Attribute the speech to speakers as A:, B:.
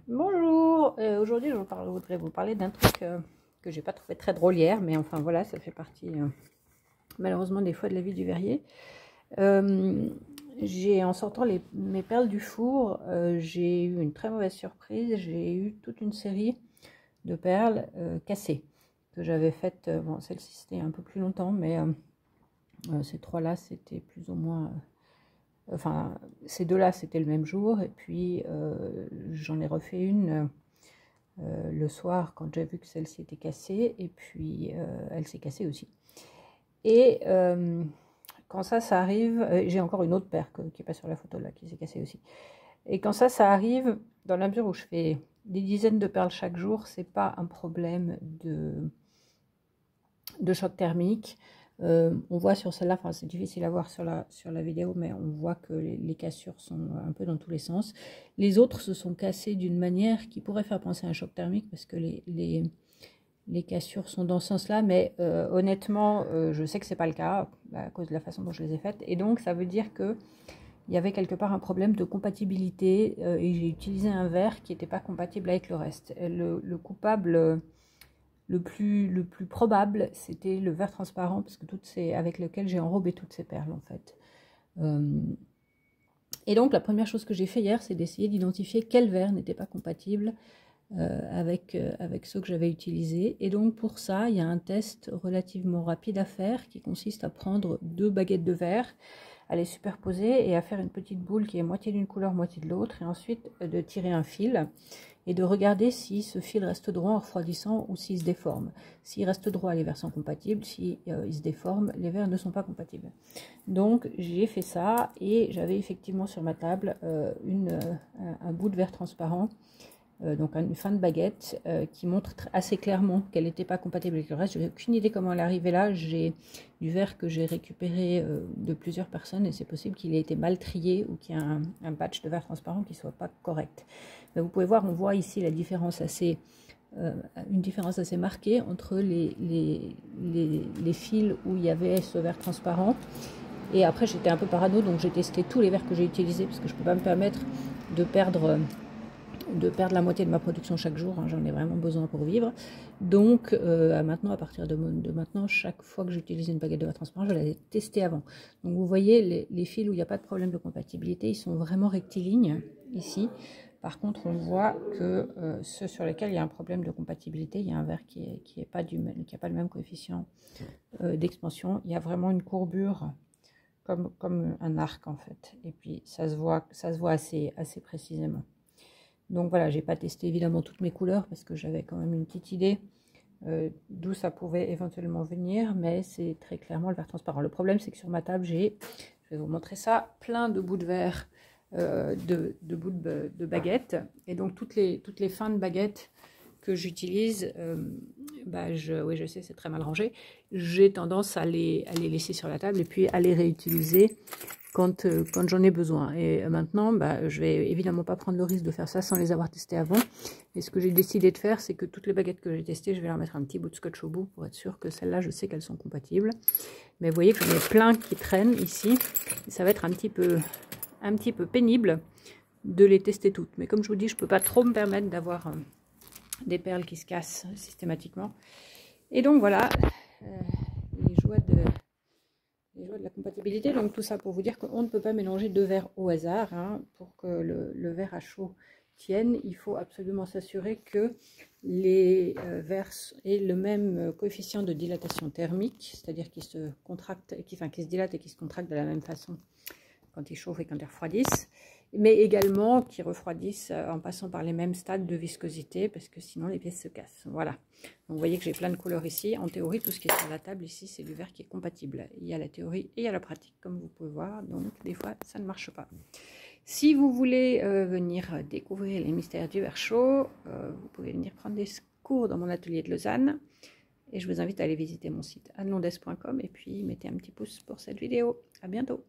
A: Bonjour, aujourd'hui je voudrais vous parler d'un truc que j'ai pas trouvé très drôle hier, mais enfin voilà, ça fait partie malheureusement des fois de la vie du verrier. En sortant mes perles du four, j'ai eu une très mauvaise surprise, j'ai eu toute une série de perles cassées que j'avais faites, bon celle-ci c'était un peu plus longtemps, mais ces trois-là c'était plus ou moins... Enfin, ces deux-là, c'était le même jour, et puis j'en ai refait une le soir quand j'ai vu que celle-ci était cassée, et puis elle s'est cassée aussi. Et quand ça arrive, j'ai encore une autre paire qui n'est pas sur la photo là, qui s'est cassée aussi. Et quand ça arrive, dans la mesure où je fais des dizaines de perles chaque jour, c'est pas un problème de choc thermique. On voit sur celle-là, enfin c'est difficile à voir sur la vidéo, mais on voit que les cassures sont un peu dans tous les sens. Les autres se sont cassées d'une manière qui pourrait faire penser à un choc thermique, parce que les cassures sont dans ce sens-là, mais honnêtement, je sais que c'est pas le cas, à cause de la façon dont je les ai faites, et donc ça veut dire que il y avait quelque part un problème de compatibilité, et j'ai utilisé un verre qui n'était pas compatible avec le reste. Le coupable... Le plus probable, c'était le verre transparent, parce que avec lequel j'ai enrobé toutes ces perles, en fait. Et donc, la première chose que j'ai fait hier, c'est d'essayer d'identifier quel verre n'était pas compatible avec ceux que j'avais utilisés. Et donc, pour ça, il y a un test relativement rapide à faire, qui consiste à prendre 2 baguettes de verre, à les superposer et à faire une petite boule qui est moitié d'une couleur, moitié de l'autre, et ensuite de tirer un fil et de regarder si ce fil reste droit en refroidissant ou s'il se déforme. S'il reste droit, les verres sont compatibles. Si il se déforme, les verres ne sont pas compatibles. Donc j'ai fait ça, et j'avais effectivement sur ma table un bout de verre transparent, donc une fin de baguette qui montre assez clairement qu'elle n'était pas compatible avec le reste. Je n'ai aucune idée comment elle est arrivée là. J'ai du verre que j'ai récupéré de plusieurs personnes, et c'est possible qu'il ait été mal trié ou qu'il y ait un batch de verre transparent qui ne soit pas correct. Mais vous pouvez voir, on voit ici la différence une différence assez marquée entre les fils où il y avait ce verre transparent. Et après j'étais un peu parano, donc j'ai testé tous les verres que j'ai utilisés, parce que je ne peux pas me permettre de perdre la moitié de ma production chaque jour, hein, j'en ai vraiment besoin pour vivre. Donc maintenant, à partir de maintenant, chaque fois que j'utilise une baguette de verre transparent, je vais la tester avant. Donc vous voyez, les fils où il n'y a pas de problème de compatibilité, ils sont vraiment rectilignes ici. Par contre, on voit que ceux sur lesquels il y a un problème de compatibilité, il y a un verre qui n'a pas le même coefficient d'expansion. Il y a vraiment une courbure comme un arc en fait. Et puis ça se voit assez précisément. Donc voilà, j'ai pas testé évidemment toutes mes couleurs, parce que j'avais quand même une petite idée d'où ça pouvait éventuellement venir, mais c'est très clairement le verre transparent. Le problème, c'est que sur ma table, je vais vous montrer ça, plein de bouts de verre, de bouts de baguettes, et donc toutes les fins de baguettes que j'utilise, oui je sais, c'est très mal rangé, j'ai tendance à les laisser sur la table et puis à les réutiliser quand j'en ai besoin. Et maintenant, je vais évidemment pas prendre le risque de faire ça sans les avoir testées avant. Et ce que j'ai décidé de faire, c'est que toutes les baguettes que j'ai testées, je vais leur mettre un petit bout de scotch au bout pour être sûr que celles-là, je sais qu'elles sont compatibles. Mais vous voyez que j'en ai plein qui traînent ici. Et ça va être un petit peu pénible de les tester toutes. Mais comme je vous dis, je peux pas trop me permettre d'avoir des perles qui se cassent systématiquement. Et donc voilà, les joies de la compatibilité. Donc tout ça pour vous dire qu'on ne peut pas mélanger 2 verres au hasard, hein. Pour que le verre à chaud tienne, il faut absolument s'assurer que les verres aient le même coefficient de dilatation thermique, c'est-à-dire qu'ils se contractent, qu'ils se dilatent et qu'ils se contractent de la même façon quand ils chauffent et quand ils refroidissent, mais également qui refroidissent en passant par les mêmes stades de viscosité, parce que sinon les pièces se cassent. Voilà. Donc vous voyez que j'ai plein de couleurs ici. En théorie, tout ce qui est sur la table ici, c'est du verre qui est compatible. Il y a la théorie et il y a la pratique, comme vous pouvez voir. Donc des fois, ça ne marche pas. Si vous voulez venir découvrir les mystères du verre chaud, vous pouvez venir prendre des cours dans mon atelier de Lausanne. Et je vous invite à aller visiter mon site annelondes.com, et puis mettez un petit pouce pour cette vidéo. À bientôt.